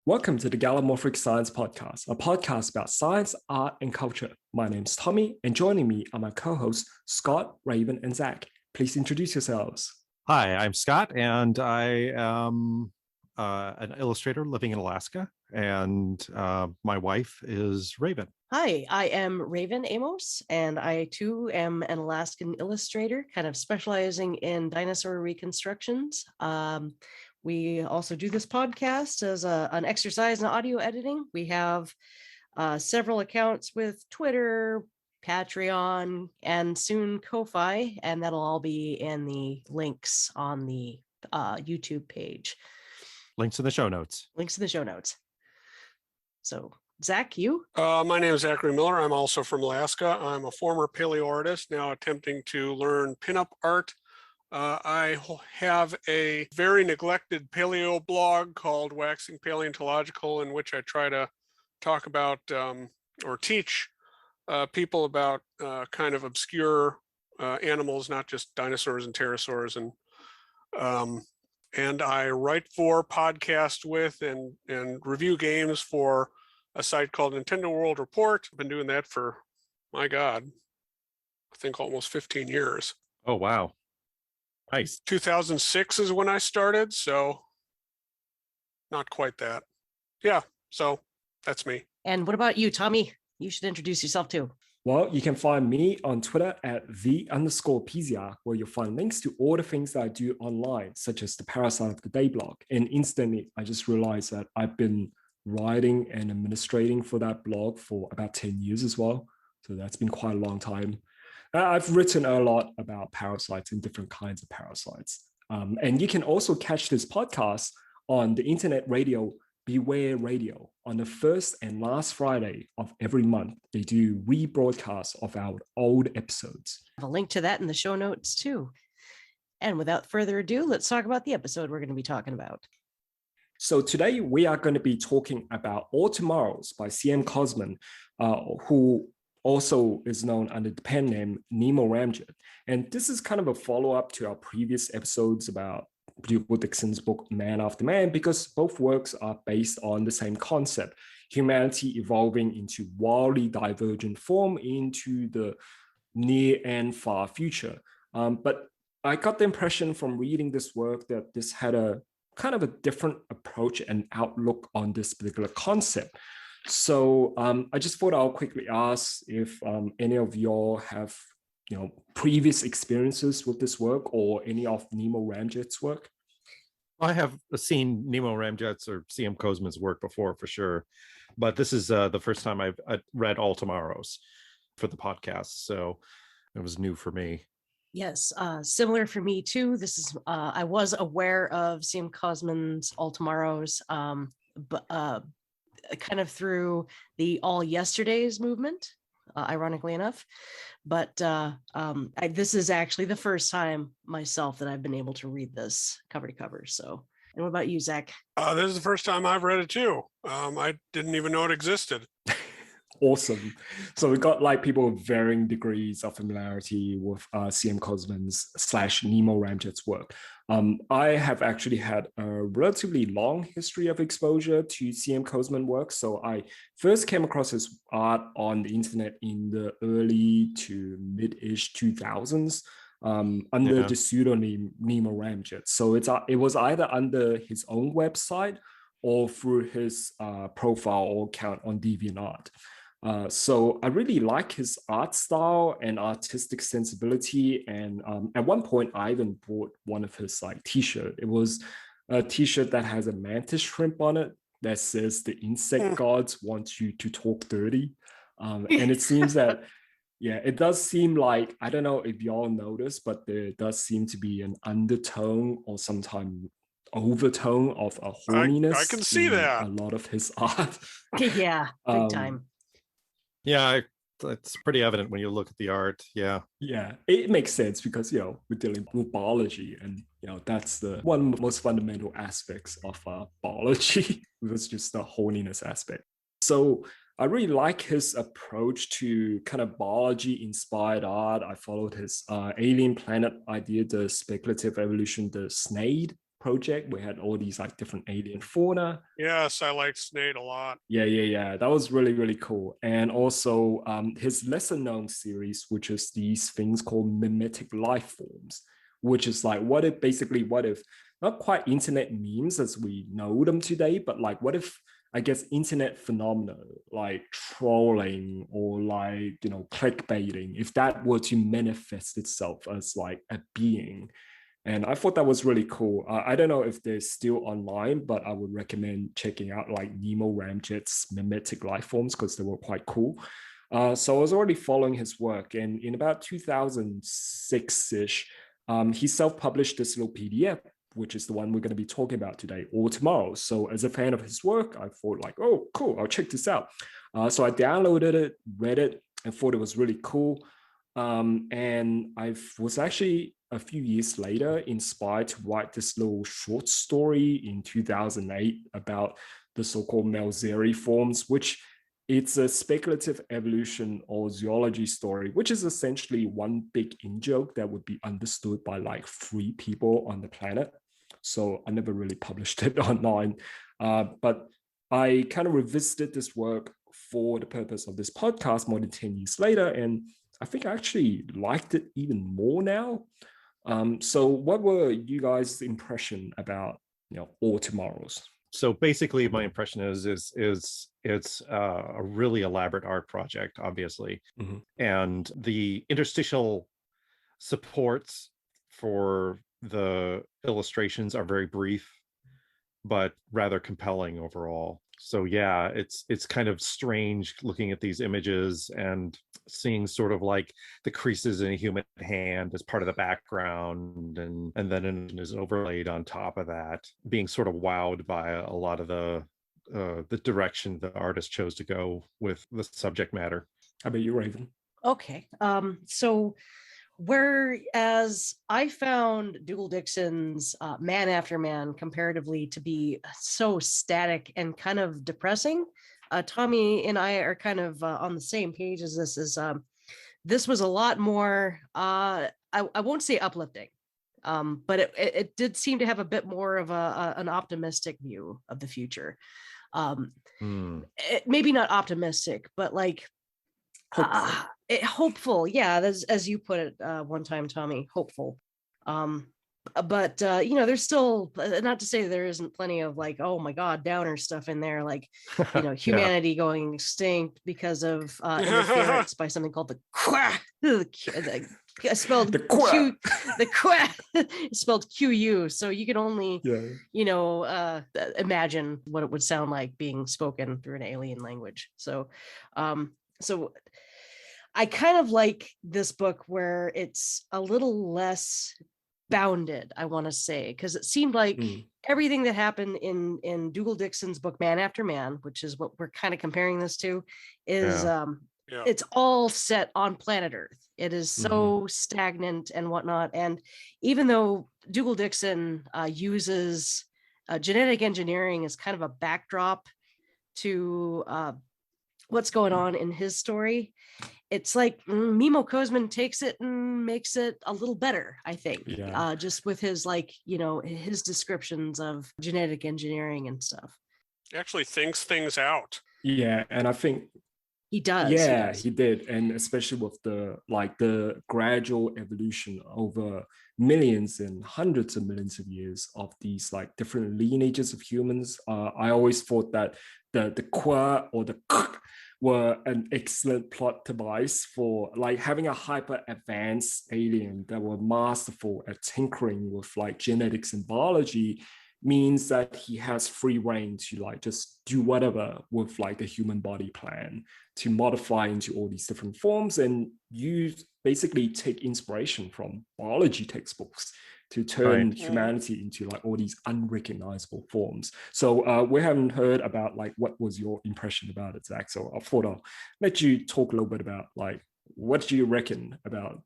Welcome to the Gallimaufric Science Podcast, a podcast about science, art, and culture. My name's Tommy, and joining me are my co-hosts, Scott, Raven, and Zach. Please introduce yourselves. Hi, I'm Scott, and I am an illustrator living in Alaska, and my wife is Raven. Hi, I am Raven Amos, and I too am an Alaskan illustrator, kind of specializing in dinosaur reconstructions. We also do this podcast as an exercise in audio editing. We have several accounts with Twitter, Patreon, and soon Ko-Fi, and that'll all be in the links on the YouTube page. Links in the show notes. Links in the show notes. So, Zach, you? My name is Zachary Miller. I'm also from Alaska. I'm a former paleo artist, now attempting to learn pinup art. I have a very neglected paleo blog called Waxing Paleontological, in which I try to talk about or teach people about kind of obscure animals, not just dinosaurs and pterosaurs. And I write for, podcast with, and review games for a site called Nintendo World Report. I've been doing that for, my God, I think almost 15 years. Oh, wow. Nice. 2006 is when I started, so not quite that. Yeah, so that's me. And what about you, Tommy? You should introduce yourself too. Well, you can find me on Twitter at _PZR, where you'll find links to all the things that I do online, such as the Parasite of the Day blog. And instantly, I just realized that I've been writing and administrating for that blog for about 10 years as well. So that's been quite a long time. I've written a lot about parasites and different kinds of parasites. And you can also catch this podcast on the internet radio Beware Radio on the first and last Friday of every month. They do rebroadcasts of our old episodes. I have a link to that in the show notes too. And without further ado, let's talk about the episode we're going to be talking about. So today we are going to be talking about All Tomorrows by C.M.Kosemen, who also is known under the pen name Nemo Ramjet. And this is kind of a follow-up to our previous episodes about Will Dixon's book Man After Man, because both works are based on the same concept: humanity evolving into wildly divergent form into the near and far future. But I got the impression from reading this work that this had a kind of a different approach and outlook on this particular concept. So I just thought I'll quickly ask if any of y'all have previous experiences with this work or any of Nemo Ramjet's work. I have seen Nemo Ramjet's or C.M.Kosemen's work before, for sure, but this is the first time I've read All Tomorrows for the podcast, so it was new for me. Yes, similar for me too. This is I was aware of C.M.Kosemen's All Tomorrows, but kind of through the All Yesterdays movement, ironically enough. But this is actually the first time myself that I've been able to read this cover to cover. So, and what about you, Zach? This is the first time I've read it too. I didn't even know it existed. Awesome. So we got like people with varying degrees of familiarity with C.M.Kosemen's / Nemo Ramjet's work. I have actually had a relatively long history of exposure to C.M.Kosemen work. So I first came across his art on the internet in the early to mid-ish 2000s under the pseudonym Nemo Ramjet. So it was either under his own website or through his profile or account on DeviantArt. So I really like his art style and artistic sensibility. And at one point, I even bought one of his t-shirt. It was a t-shirt that has a mantis shrimp on it that says the insect gods want you to talk dirty. And it seems that, it does seem like, I don't know if y'all notice, but there does seem to be an undertone or sometimes overtone of a horniness. I can see that. A lot of his art. Yeah, big time. Yeah, it's pretty evident when you look at the art. Yeah, it makes sense because we're dealing with biology, and that's the one most fundamental aspects of biology. It was just the horniness aspect. So I really like his approach to kind of biology inspired art. I followed his alien planet idea, the speculative evolution, the Snaiad project. We had all these like different alien fauna. Yes, I liked Snaiad a lot. Yeah. That was really, really cool. And also his lesser known series, which is these things called memetic life forms, which is like what if not quite internet memes as we know them today, but like what if, I guess, internet phenomena like trolling or like, clickbaiting, if that were to manifest itself as like a being. And I thought that was really cool. I don't know if they're still online, but I would recommend checking out like Nemo Ramjet's memetic life forms because they were quite cool. So I was already following his work, and in about 2006-ish, he self-published this little PDF, which is the one we're going to be talking about today or tomorrow. So as a fan of his work, I thought like, oh, cool, I'll check this out. So I downloaded it, read it, and thought it was really cool. And I was actually a few years later inspired to write this little short story in 2008 about the so-called Melzeri forms, which it's a speculative evolution or zoology story, which is essentially one big in-joke that would be understood by like 3 people on the planet. So I never really published it online, but I kind of revisited this work for the purpose of this podcast more than 10 years later, and I think I actually liked it even more now. So what were you guys' impression about, All Tomorrows? So basically my impression is it's a really elaborate art project, obviously. Mm-hmm. And the interstitial supports for the illustrations are very brief, but rather compelling overall. So yeah, it's kind of strange looking at these images and seeing sort of like the creases in a human hand as part of the background, and then it is overlaid on top of that, being sort of wowed by a lot of the direction the artist chose to go with the subject matter. How about you, Raven? Okay. So whereas I found Dougal Dixon's Man After Man comparatively to be so static and kind of depressing, Tommy and I are kind of on the same page as this. This was a lot more, I won't say uplifting, but it did seem to have a bit more of an optimistic view of the future. Maybe not optimistic, but like hopeful. Yeah, as you put it one time, Tommy, hopeful. But there's still, not to say there isn't plenty of like, oh my god, downer stuff in there, like humanity going extinct because of interference by something called the quack. Spelled the quack. The quack. It's spelled QU, so you can only imagine what it would sound like being spoken through an alien language. So I kind of like this book where it's a little less bounded, I want to say, because it seemed like everything that happened in Dougal Dixon's book Man After Man, which is what we're kind of comparing this to, is it's all set on planet Earth. It is so stagnant and whatnot. And even though Dougal Dixon uses genetic engineering as kind of a backdrop to what's going on in his story, it's like Koseman takes it and makes it a little better, I think, just with his his descriptions of genetic engineering and stuff. He actually thinks things out. Yeah, and I think he does. Yeah, he did, and especially with the gradual evolution over millions and hundreds of millions of years of these like different lineages of humans. I always thought that the qua or the were an excellent plot device for like having a hyper advanced alien that were masterful at tinkering with like genetics and biology, means that he has free reign to like just do whatever with like the human body plan to modify into all these different forms, and you basically take inspiration from biology textbooks to turn humanity into like all these unrecognizable forms. So we haven't heard about like what was your impression about it, Zach. So I thought I'll let you talk a little bit about like what do you reckon about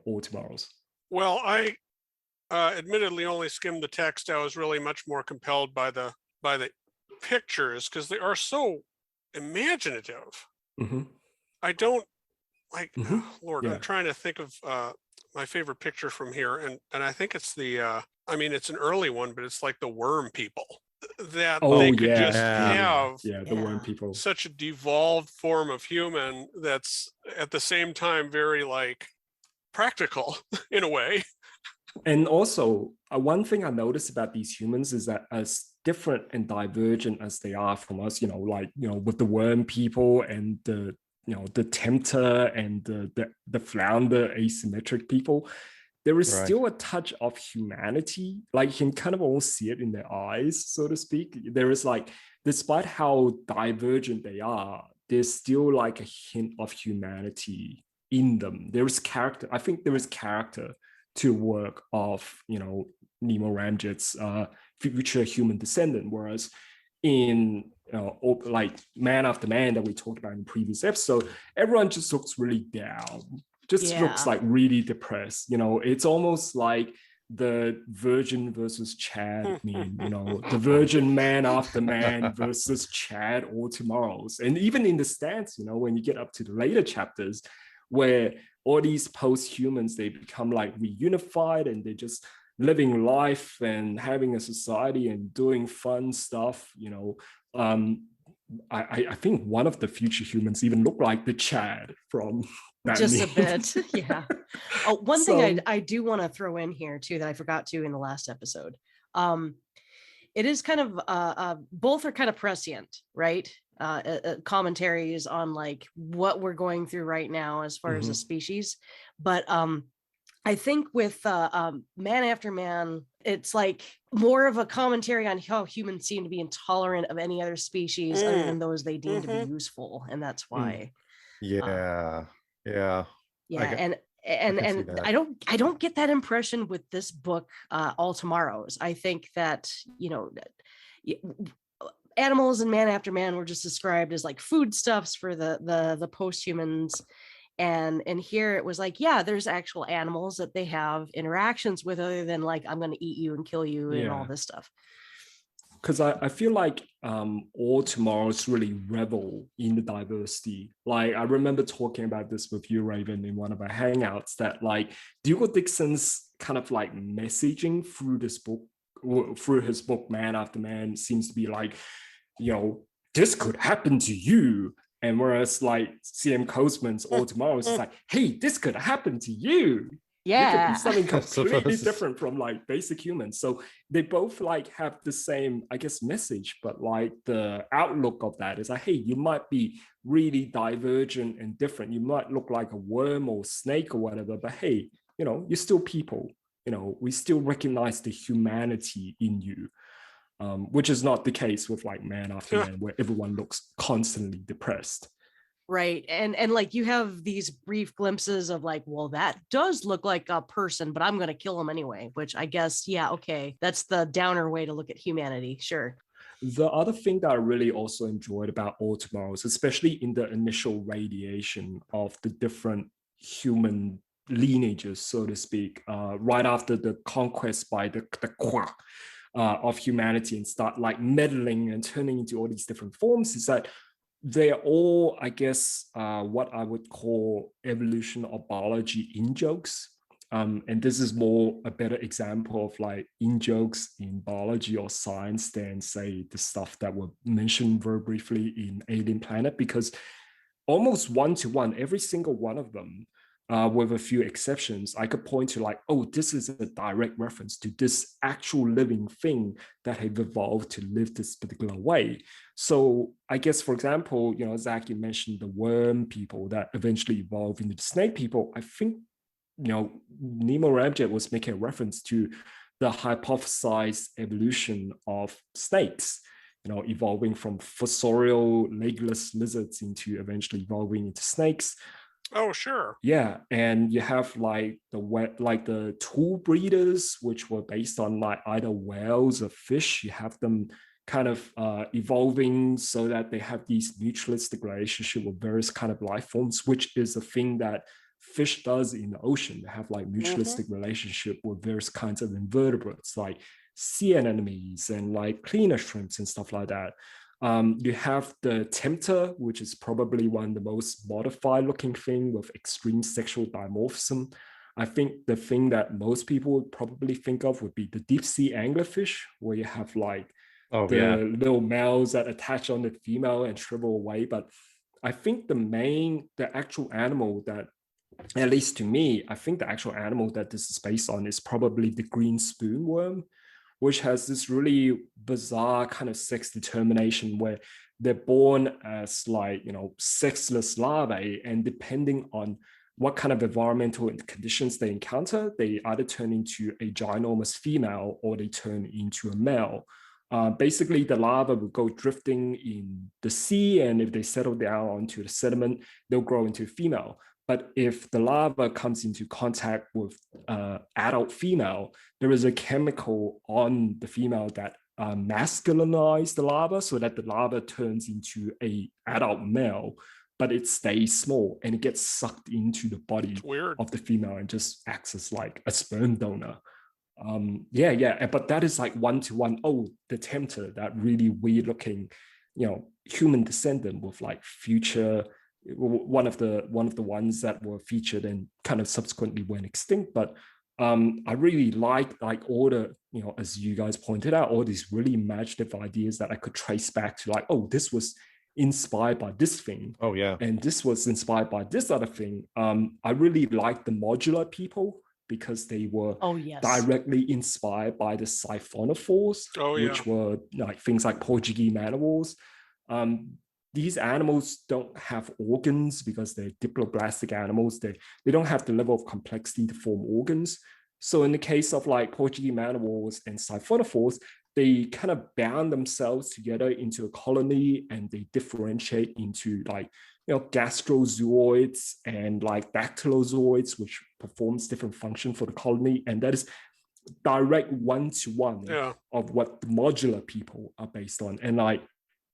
All Tomorrows? Well, I admittedly only skimmed the text. I was really much more compelled by the pictures because they are so imaginative. I don't like Lord, I'm trying to think of my favorite picture from here, and I think it's the I mean, it's an early one, but it's like the worm people, that Oh they could yeah, just have the worm Yeah. people. such a devolved form of human that's at the same time very like practical in a way. And also, one thing I noticed about these humans is that as different and divergent as they are from us, with the worm people and the tempter and the flounder asymmetric people, there is Right. still a touch of humanity. Like you can kind of almost see it in their eyes, so to speak. There is like, despite how divergent they are, there's still like a hint of humanity in them. There is character. I think there is character to work of Nemo Ramjet's future human descendant, whereas in like Man After Man that we talked about in the previous episode, everyone just looks really down, just looks like really depressed. It's almost like the Virgin versus Chad meme, the Virgin Man After Man versus Chad All Tomorrows. And even in the stance, when you get up to the later chapters where all these post-humans, they become like reunified and they're just living life and having a society and doing fun stuff, I think one of the future humans even look like the Chad from that just meme. a bit. Yeah. Oh, one thing I do want to throw in here too that I forgot to in the last episode. It is kind of both are kind of prescient, right? Commentaries on like what we're going through right now as far as a species, but I think with Man After Man, it's like more of a commentary on how humans seem to be intolerant of any other species other than those they deem to be useful, and that's why. Yeah. And I don't get that impression with this book, All Tomorrows. I think that animals in Man After Man were just described as like foodstuffs for the post-humans. And here it was like, yeah, there's actual animals that they have interactions with other than like, I'm going to eat you and kill you and all this stuff. Because I feel like All Tomorrows really revel in the diversity. Like I remember talking about this with you, Raven, in one of our hangouts, that like Dougal Dixon's kind of like messaging through this book, through his book Man After Man, seems to be like, this could happen to you. And whereas like C.M.Kosemen's All Tomorrows is like, hey, this could happen to you. Yeah. You could be something completely different from like basic humans. So they both like have the same, I guess, message, but like the outlook of that is like, hey, you might be really divergent and different. You might look like a worm or snake or whatever, but hey, you're still people. We still recognize the humanity in you. Which is not the case with like Man After Man, where everyone looks constantly depressed. Right. And like you have these brief glimpses of like, well, that does look like a person, but I'm going to kill him anyway, which I guess, yeah, okay. That's the downer way to look at humanity. Sure. The other thing that I really also enjoyed about All Tomorrows, especially in the initial radiation of the different human lineages, so to speak, right after the conquest by the Kwa, of humanity and start like meddling and turning into all these different forms, is that they're all, I guess, what I would call evolution or biology in-jokes. And this is more a better example of like in-jokes in biology or science than, say, the stuff that were mentioned very briefly in Alien Planet, because almost one-to-one, every single one of them, with a few exceptions, I could point to like, oh, this is a direct reference to this actual living thing that have evolved to live this particular way. So I guess, for example, Zach, you mentioned the worm people that eventually evolved into the snake people. I think, Nemo Ramjet was making a reference to the hypothesized evolution of snakes, evolving from fossorial legless lizards into eventually evolving into snakes. Oh, sure. Yeah, and you have like the tool breeders, which were based on like either whales or fish. You have them kind of evolving so that they have these mutualistic relationship with various kind of life forms, which is a thing that fish does in the ocean. They have like mutualistic relationship with various kinds of invertebrates, like sea anemones and like cleaner shrimps and stuff like that. You have the tempter, which is probably one of the most modified looking thing with extreme sexual dimorphism. I think the thing that most people would probably think of would be the deep sea anglerfish, where you have like the little males that attach on the female and shrivel away. But I think the actual animal that, at least to me, I think the actual animal that this is based on is probably the green spoonworm, which has this really bizarre kind of sex determination where they're born as like, sexless larvae, and depending on what kind of environmental conditions they encounter, they either turn into a ginormous female or they turn into a male. Basically, the larva will go drifting in the sea, and if they settle down onto the sediment, they'll grow into a female. But if the larva comes into contact with adult female, there is a chemical on the female that masculinizes the larva so that the larva turns into a adult male, but it stays small and it gets sucked into the body of the female and just acts as like a sperm donor. But that is like one-to-one. Oh, the tempter, that really weird looking, human descendant with like future, one of the ones that were featured and kind of subsequently went extinct. But I really like all the, as you guys pointed out, all these really imaginative ideas that I could trace back to like, oh, this was inspired by this thing. Oh yeah. And this was inspired by this other thing. I really like the modular people because they were directly inspired by the Siphonophores, which were like things like Portuguese man-o-wars. These animals don't have organs because they're diploblastic animals. They don't have the level of complexity to form organs. So in the case of like Portuguese man-o-wars and Siphonophores, they kind of bound themselves together into a colony, and they differentiate into like, gastrozooids and like dactylozoids, which performs different function for the colony. And that is direct one-to-one of what the modular people are based on. And like,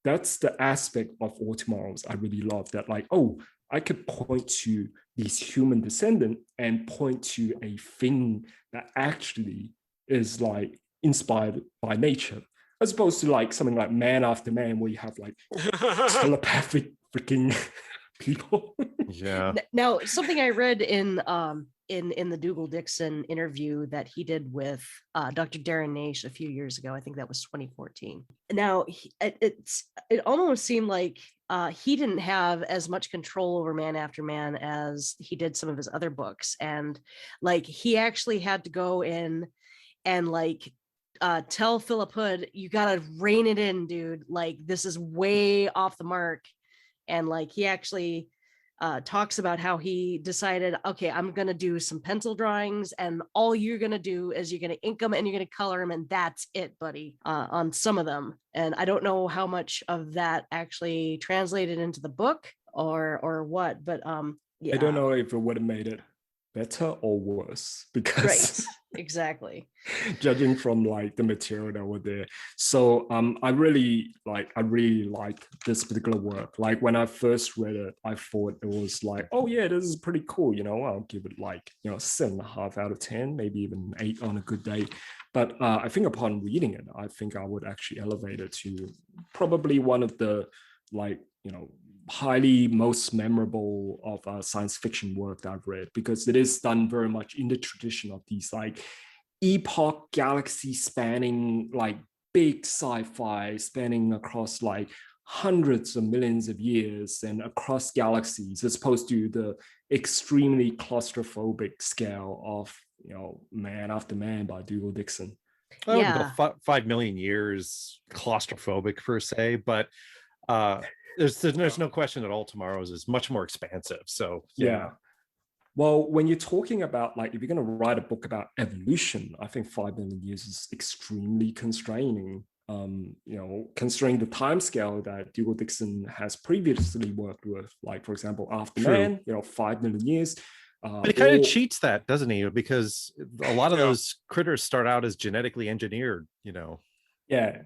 that's the aspect of All Tomorrows I really love, that like, oh, I could point to these human descendant and point to a thing that actually is like inspired by nature, as opposed to like something like Man After Man, where you have like telepathic freaking people. Yeah. Now, something I read in the Dougal Dixon interview that he did with Dr. Darren Naish a few years ago, I think that was 2014. Now, it almost seemed like he didn't have as much control over Man After Man as he did some of his other books, and like he actually had to go in and like tell Philip Hood, you gotta rein it in, dude. Like, this is way off the mark. And like he actually talks about how he decided, okay, I'm going to do some pencil drawings, and all you're going to do is you're going to ink them and you're going to color them, and that's it, buddy, on some of them. And I don't know how much of that actually translated into the book or what, but I don't know if it would have made it better or worse, because exactly, judging from like the material that were there. So I really like this particular work. Like when I first read it, I thought it was like, oh yeah, this is pretty cool, I'll give it like 7.5 out of 10, maybe even 8 on a good day. But I think upon reading it, I think I would actually elevate it to probably one of the like highly most memorable of science fiction work that I've read, because it is done very much in the tradition of these like epoch galaxy spanning like big sci-fi spanning across like hundreds of millions of years and across galaxies, as opposed to the extremely claustrophobic scale of Man After Man by Dougal Dixon. I wouldn't go 5 million years claustrophobic per se, but there's no question that All Tomorrows is much more expansive. So yeah. Well, when you're talking about like, if you're going to write a book about evolution, I think 5 million years is extremely constraining. Considering the time scale that Dougal Dixon has previously worked with, like for example, After Man, 5 million years. But it kind of cheats that, doesn't he? Because a lot of those critters start out as genetically engineered. Yeah.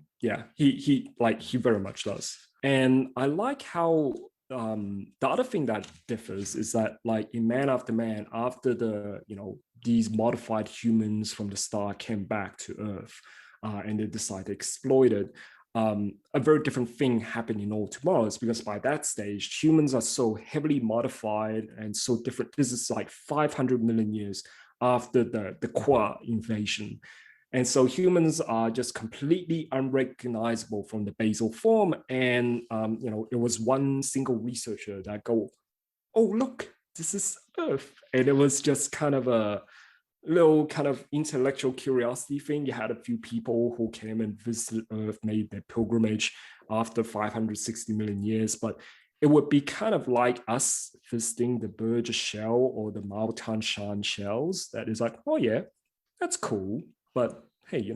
He very much does. And I like how the other thing that differs is that like in Man After Man, after the these modified humans from the star came back to Earth and they decided to exploit it, a very different thing happened in All Tomorrows, because by that stage humans are so heavily modified and so different. This is like 500 million years after the Qua invasion. And so humans are just completely unrecognizable from the basal form. And, it was one single researcher that go, oh, look, this is Earth. And it was just kind of a little kind of intellectual curiosity thing. You had a few people who came and visited Earth, made their pilgrimage after 560 million years. But it would be kind of like us visiting the Burgess shell or the Maotan Shan shells. That is like, oh yeah, that's cool. But hey,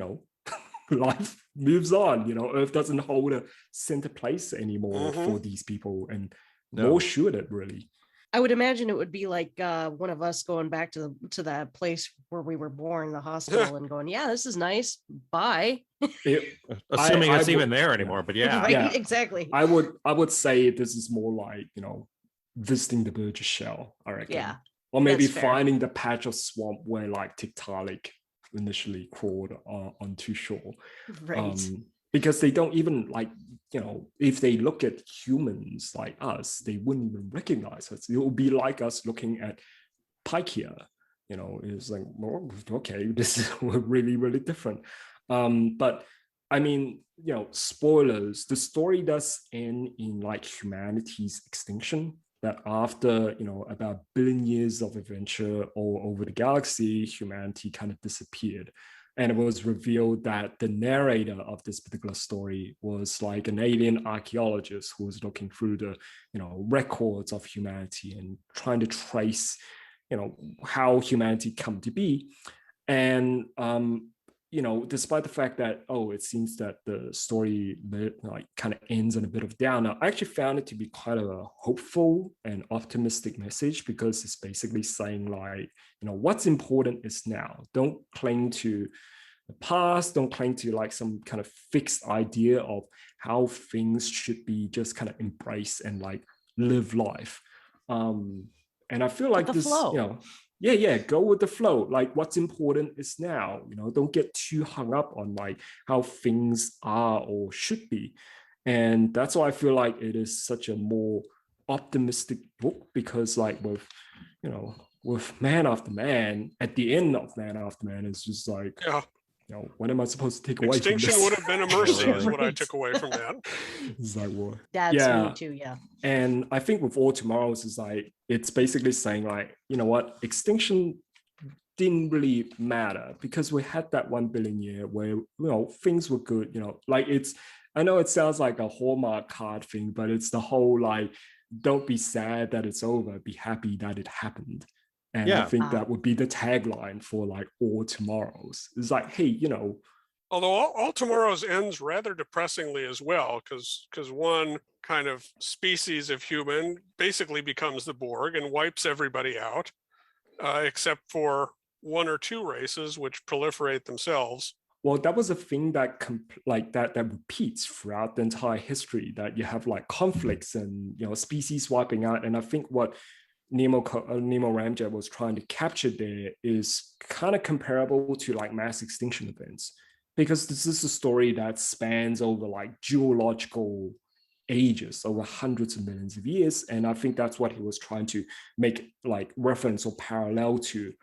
life moves on. Earth doesn't hold a center place anymore for these people, and nor should it really. I would imagine it would be like one of us going back to that place where we were born, the hospital, and going, "Yeah, this is nice. Bye." Assuming it's even there anymore, but yeah, right, yeah, exactly. I would say this is more like visiting the Burgess shell, I reckon. Yeah, or maybe finding the patch of swamp where like Tiktaalik initially crawled onto shore. Right. Because they don't even if they look at humans like us, they wouldn't even recognize us. It would be like us looking at Pikea. It's like, well, okay, this is really, really different. But I mean, spoilers, the story does end in like humanity's extinction, that after, about 1 billion years of adventure all over the galaxy, humanity kind of disappeared. And it was revealed that the narrator of this particular story was like an alien archaeologist who was looking through the, records of humanity and trying to trace, how humanity come to be. And, despite the fact that, it seems that the story kind of ends on a bit of downer, I actually found it to be quite a hopeful and optimistic message, because it's basically saying like, what's important is now. Don't cling to the past, don't cling to like some kind of fixed idea of how things should be just kind of embraced and like live life. And I feel like this, flow. Go with the flow. Like what's important is now, don't get too hung up on like how things are or should be. And that's why I feel like it is such a more optimistic book, because like with Man After Man, at the end of Man After Man, it's just like, what am I supposed to take away from this? Extinction would have been a mercy is what I took away from that. It's like, what? That's me too, yeah. And I think with All Tomorrows is like, it's basically saying like, extinction didn't really matter, because we had that 1 billion year where, things were good, I know it sounds like a Hallmark card thing, but it's the whole like, don't be sad that it's over, be happy that it happened. And I think that would be the tagline for like All Tomorrows. It's like, hey, Although all Tomorrows ends rather depressingly as well, because one kind of species of human basically becomes the Borg and wipes everybody out, except for one or two races which proliferate themselves. Well, that was a thing that that repeats throughout the entire history, that you have like conflicts and species wiping out. And I think what Nemo Ramjet was trying to capture there is kind of comparable to like mass extinction events, because this is a story that spans over like geological ages, over hundreds of millions of years. And I think that's what he was trying to make like reference or parallel to.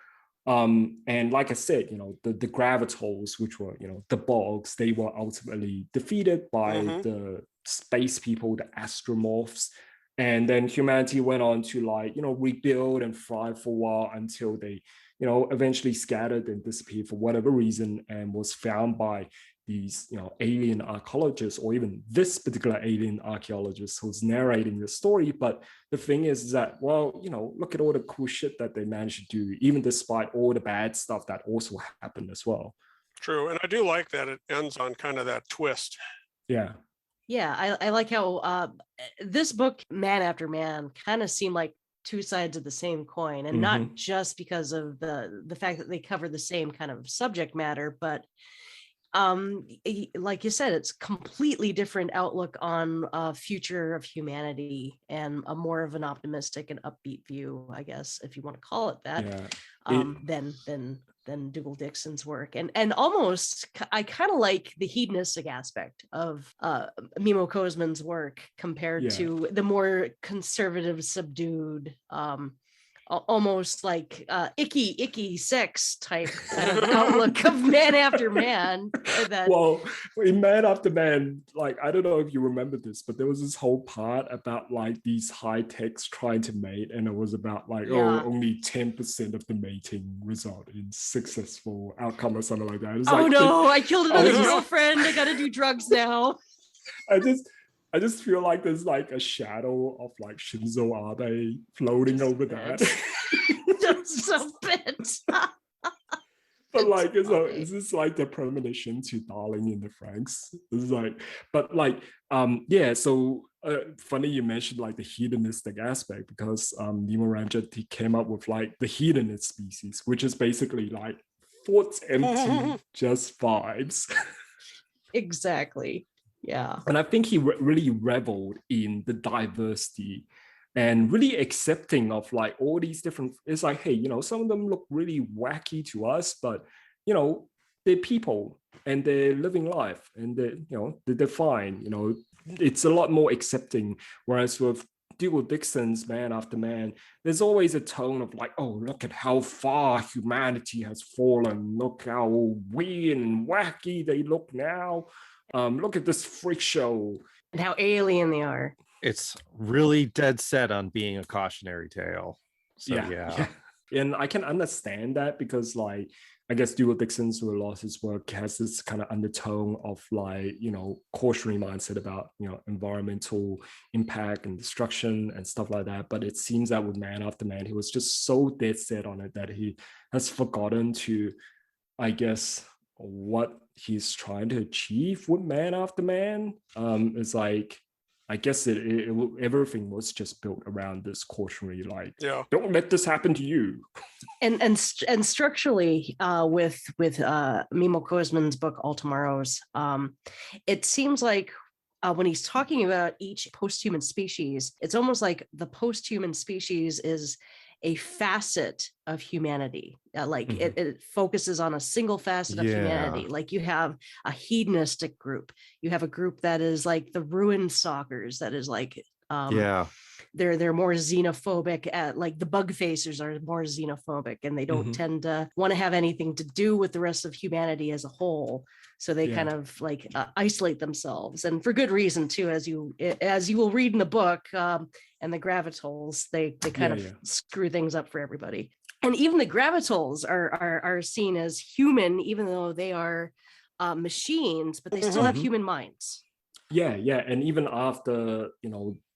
And like I said, the gravitals, which were, the Bogs, they were ultimately defeated by the space people, the astromorphs. And then humanity went on to like, rebuild and thrive for a while until they, eventually scattered and disappeared for whatever reason, and was found by these, alien archaeologists, or even this particular alien archaeologist who's narrating the story. But the thing is that, well, look at all the cool shit that they managed to do, even despite all the bad stuff that also happened as well. True. And I do like that it ends on kind of that twist. Yeah. Yeah, I like how this book, Man After Man, kind of seemed like two sides of the same coin, and not just because of the fact that they cover the same kind of subject matter, but like you said, it's completely different outlook on future of humanity, and a more of an optimistic and upbeat view, I guess, if you want to call it that, than Dougal Dixon's work. And almost I kind of like the hedonistic aspect of C.M.Kosemen's work compared to the more conservative, subdued almost like icky sex type kind of outlook of man after man. That Well, in Man After Man, like, I don't know if you remember this, but there was this whole part about like these high techs trying to mate, and it was about like, Yeah. only 10% of the mating result in successful outcome or something like that. It's oh like, no, I killed another just- girlfriend. I gotta do drugs now. I just feel like there's like a shadow of like Shinzo Abe floating over that. Just a bit. But like, Abe. is this like the premonition to Darling in the Franxx? It's like, but like, yeah. So funny you mentioned like the hedonistic aspect, because Nemo Ramjet, he came up with like the hedonist species, which is basically like thoughts empty, just vibes. Exactly. Yeah. And I think he really reveled in the diversity and really accepting of like all these different, it's like, hey, some of them look really wacky to us, but they're people and they're living life, and they're fine. It's a lot more accepting. Whereas with Dougal Dixon's Man After Man, there's always a tone of like, oh, look at how far humanity has fallen. Look how weird and wacky they look now. Look at this freak show. And how alien they are. It's really dead set on being a cautionary tale. So yeah. And I can understand that, because like, I guess Dougal Dixon's Ruelas' work has this kind of undertone of like, cautionary mindset about, environmental impact and destruction and stuff like that. But it seems that with Man After Man, he was just so dead set on it that he has forgotten to, I guess, what he's trying to achieve with Man After Man. It's like, I guess everything was just built around this cautionary, like, don't let this happen to you. And structurally, with Mimo Koseman's book All Tomorrows, it seems like when he's talking about each post-human species, it's almost like the post-human species is a facet of humanity. It focuses on a single facet of humanity. Like you have a hedonistic group, you have a group that is like the ruin stalkers, that is like they're more xenophobic, at like the bug facers are more xenophobic, and they don't tend to want to have anything to do with the rest of humanity as a whole. So they kind of like isolate themselves, and for good reason too, as you will read in the book. And the gravitols, they kind of screw things up for everybody. And even the gravitols are seen as human, even though they are machines, but they still have human minds. Yeah, and even after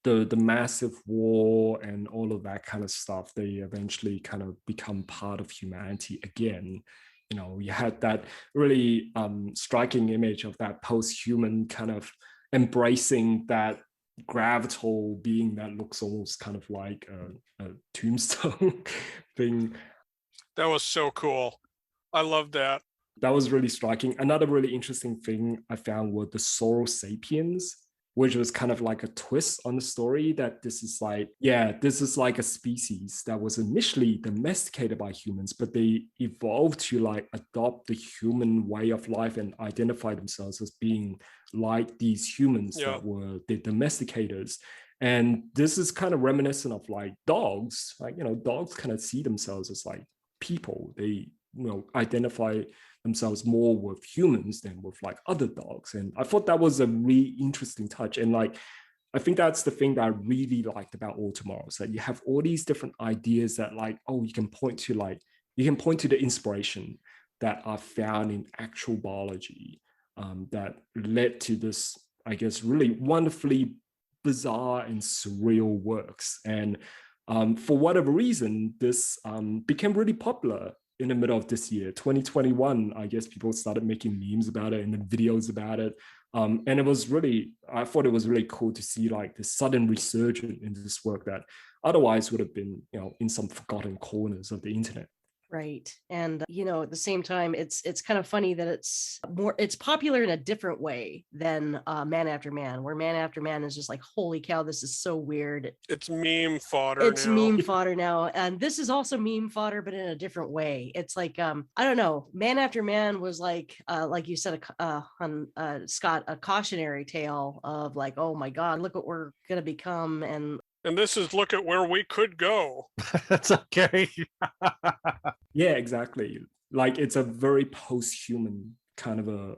the massive war and all of that kind of stuff, they eventually kind of become part of humanity again. You had that really striking image of that post-human kind of embracing that gravitol being that looks almost kind of like a tombstone thing. That was so cool. I love that. That was really striking. Another really interesting thing I found were the Sauro sapiens, which was kind of like a twist on the story, that this is like a species that was initially domesticated by humans, but they evolved to like adopt the human way of life and identify themselves as being like these humans that were the domesticators. And this is kind of reminiscent of like dogs. Like, dogs kind of see themselves as like people. They, identify themselves more with humans than with like other dogs. And I thought that was a really interesting touch. And like, I think that's the thing that I really liked about All Tomorrows, that you have all these different ideas that like, you can point to the inspiration that are found in actual biology that led to this, I guess, really wonderfully bizarre and surreal works. And for whatever reason, this became really popular in the middle of this year, 2021. I guess people started making memes about it and then videos about it. And I thought it was really cool to see like the sudden resurgence in this work that otherwise would have been, in some forgotten corners of the internet. Right. And, at the same time, it's kind of funny that it's popular in a different way than Man After Man, where Man After Man is just like, holy cow, this is so weird. It's meme fodder now. And this is also meme fodder, but in a different way. It's like, I don't know. Man After Man was like you said, Scott, a cautionary tale of like, oh my God, look what we're going to become. And And this is look at where we could go. That's okay. Yeah, exactly. Like it's a very post-human kind of a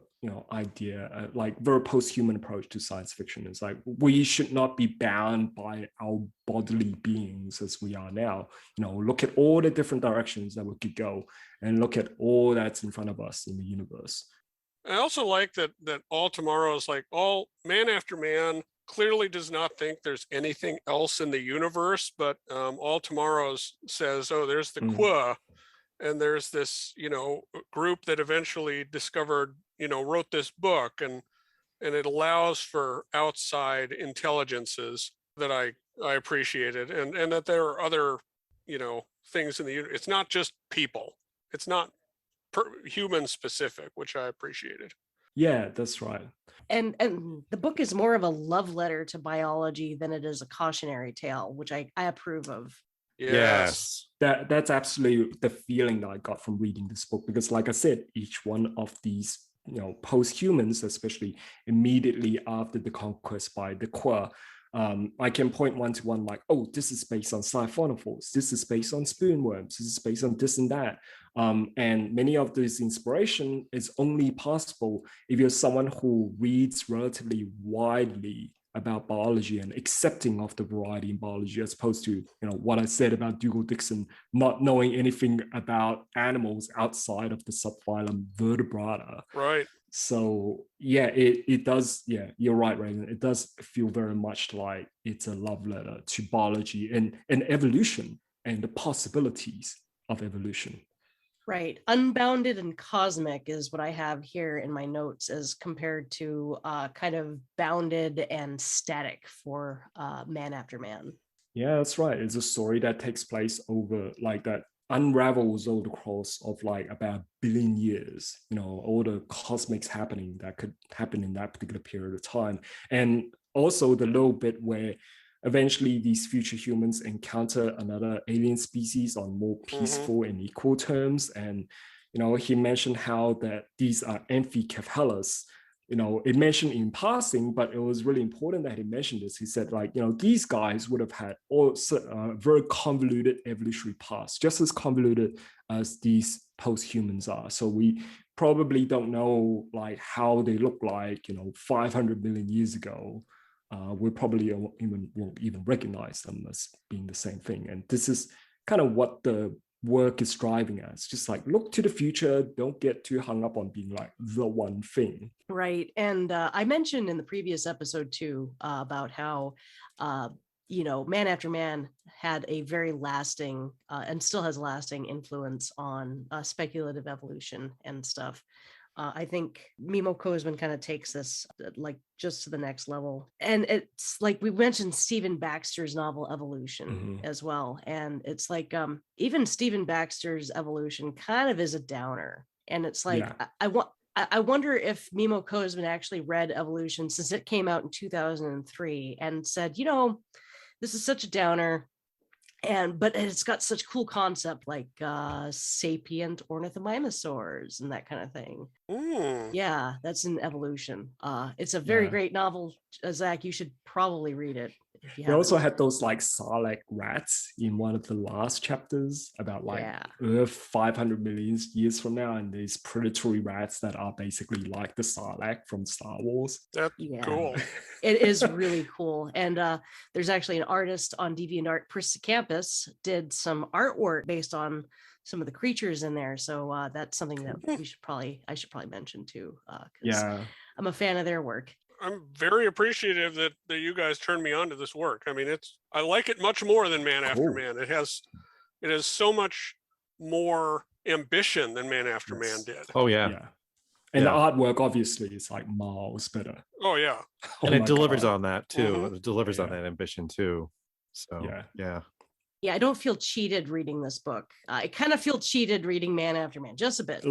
idea, like very post-human approach to science fiction. It's like we should not be bound by our bodily beings as we are now. Look at all the different directions that we could go, and look at all that's in front of us in the universe. I also like that all tomorrows, like all Man After Man, clearly does not think there's anything else in the universe, but all tomorrows says, oh, there's the Qua, and there's this group that eventually discovered, wrote this book, and it allows for outside intelligences that I appreciated, and that there are other things in the universe. It's not just people, it's not human specific, which I appreciated. Yeah, that's right. And the book is more of a love letter to biology than it is a cautionary tale, which I approve of. Yes. That's absolutely the feeling that I got from reading this book, because like I said, each one of these post-humans, especially immediately after the conquest by the Qua, I can point one to one, like, oh, this is based on Siphonophores, this is based on spoonworms, this is based on this and that. And many of this inspiration is only possible if you're someone who reads relatively widely about biology and accepting of the variety in biology, as opposed to what I said about Dougal-Dixon not knowing anything about animals outside of the subphylum Vertebrata. Right. So yeah, it does. Yeah, you're right, Raven. It does feel very much like it's a love letter to biology and evolution and the possibilities of evolution. Right. Unbounded and cosmic is what I have here in my notes, as compared to kind of bounded and static for Man After Man. Yeah, that's right. It's a story that takes place over like that, unravels over the course of like about 1 billion years, all the cosmics happening that could happen in that particular period of time. And also the little bit where eventually these future humans encounter another alien species on more peaceful and equal terms. And, he mentioned how that these are amphicephalus. It mentioned in passing, but it was really important that he mentioned this. He said, like, these guys would have had also very convoluted evolutionary paths, just as convoluted as these post-humans are. So we probably don't know like how they look like, 500 million years ago. We probably won't even recognize them as being the same thing. And this is kind of what the work is driving at. It's just like, look to the future, don't get too hung up on being like the one thing. Right. And I mentioned in the previous episode too about how Man After Man had a very lasting and still has lasting influence on speculative evolution and stuff. I think Koseman kind of takes this like just to the next level. And it's like we mentioned Stephen Baxter's novel Evolution as well. And it's like even Stephen Baxter's Evolution kind of is a downer. And it's like, I wonder if Koseman actually read Evolution, since it came out in 2003, and said, this is such a downer. But it's got such cool concept like sapient ornithomimosaurs and that kind of thing. Yeah, that's in Evolution. It's a very great novel, Zach. You should probably read it. They also had those like Sarlacc rats in one of the last chapters about like Earth 500 million years from now, and these predatory rats that are basically like the Sarlacc from Star Wars. That's cool. It is really cool. And there's actually an artist on DeviantArt, Prisichampsus, did some artwork based on some of the creatures in there. So that's something that I should probably mention too. I'm a fan of their work. I'm very appreciative that you guys turned me on to this work. I mean, I like it much more than Man After Man. It has so much more ambition than Man After Man did. Oh yeah. And the artwork obviously is like miles better. Oh yeah. And it delivers on that too. It delivers on that ambition too. So yeah, I don't feel cheated reading this book. I kind of feel cheated reading Man After Man, just a bit.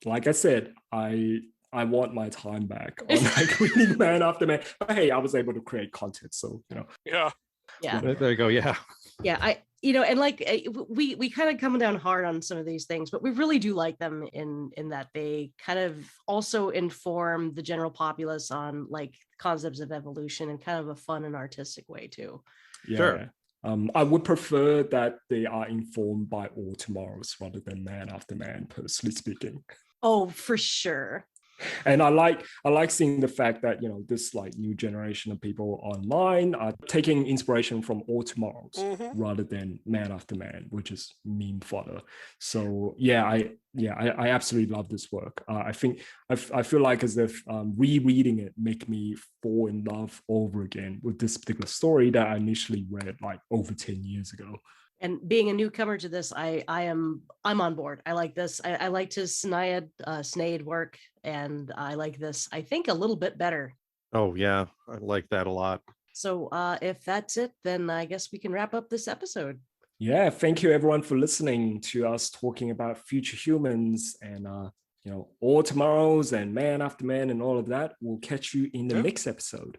Like I said, I want my time back on like reading Man After Man. But hey, I was able to create content, so Yeah. There you go. Yeah. And like we kind of come down hard on some of these things, but we really do like them in that they kind of also inform the general populace on like concepts of evolution in kind of a fun and artistic way too. Sure. I would prefer that they are informed by All Tomorrows rather than Man After Man, personally speaking. Oh, for sure. And I like seeing the fact that, you know, this like new generation of people online are taking inspiration from All Tomorrows rather than Man After Man, which is meme fodder. So I absolutely love this work. I feel like as if rereading it make me fall in love over again with this particular story that I initially read like over 10 years ago. And being a newcomer to this, I'm on board. I like this. I liked his Snaiad work, and I like this, I think, a little bit better. Oh yeah, I like that a lot. So if that's it, then I guess we can wrap up this episode. Yeah, thank you everyone for listening to us talking about future humans and you know, All Tomorrows and Man After Man and all of that. We'll catch you in the next episode.